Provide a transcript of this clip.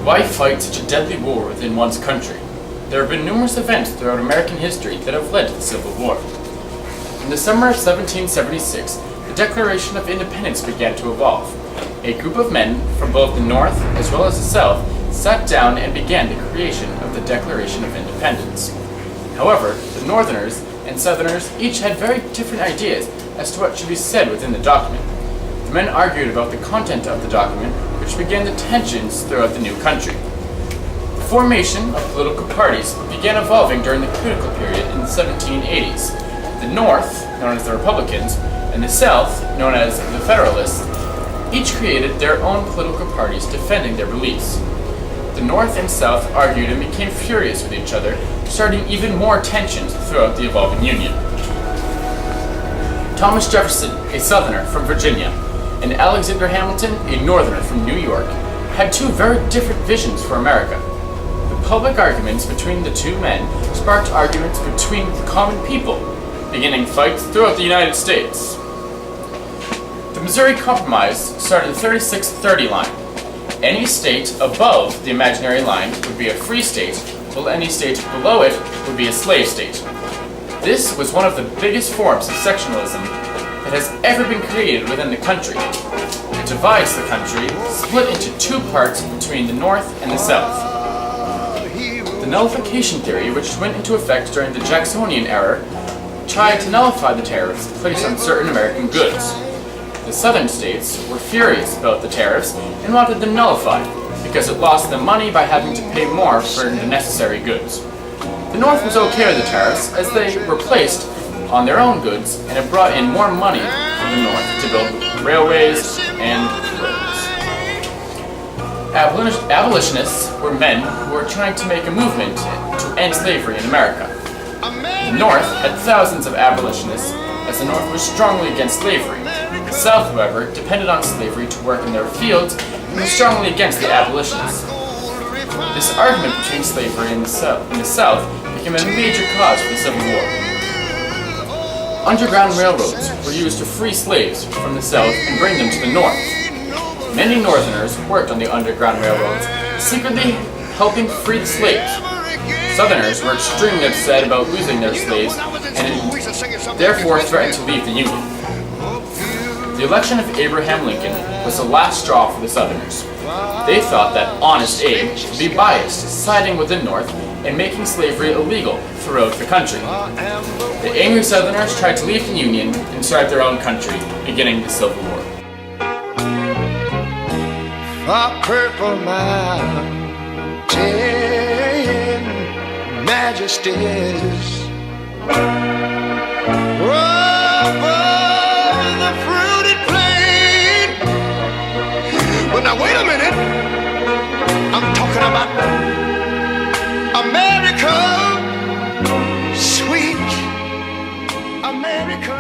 Why fight such a deadly war within one's country? There have been numerous events throughout American history that have led to the Civil War. In the summer of 1776, the Declaration of Independence began to evolve. A group of men from both the North as well as the South sat down and began the creation of the Declaration of Independence. However, the Northerners and Southerners each had very different ideas as to what should be said within the document. The men argued about the content of the document, which began the tensions throughout the new country. The formation of political parties began evolving during the critical period in the 1780s. The North, known as the Republicans, and the South, known as the Federalists, each created their own political parties defending their beliefs. The North and South argued and became furious with each other, starting even more tensions throughout the evolving Union. Thomas Jefferson, a Southerner from Virginia, and Alexander Hamilton, a Northerner from New York, had two very different visions for America. The public arguments between the two men sparked arguments between the common people, beginning fights throughout the United States. The Missouri Compromise started the 36-30 line. Any state above the imaginary line would be a free state, while any state below it would be a slave state. This was one of the biggest forms of sectionalism that has ever been created within the country. It divides the country, split into two parts between the North and the South. The nullification theory, which went into effect during the Jacksonian era, tried to nullify the tariffs placed on certain American goods. The Southern states were furious about the tariffs and wanted them nullified, because it lost them money by having to pay more for the necessary goods. The North was okay with the tariffs, as they were placed on their own goods, and it brought in more money from the North to build railways and roads. Abolitionists were men who were trying to make a movement to end slavery in America. The North had thousands of abolitionists, as the North was strongly against slavery. The South, however, depended on slavery to work in their fields and was strongly against the abolitionists. This argument between slavery and the South became a major cause for the Civil War. Underground railroads were used to free slaves from the South and bring them to the North. Many Northerners worked on the Underground Railroads, secretly helping free the slaves. Southerners were extremely upset about losing their slaves and therefore threatened to leave the Union. The election of Abraham Lincoln was the last straw for the Southerners. They thought that Honest Abe would be biased, siding with the North and making slavery illegal throughout the country. The angry Southerners tried to leave the Union and start their own country, beginning the Civil War. Purple mountain majesties over the fruited plain. But now wait a minute, I'm talking about America, sweet America.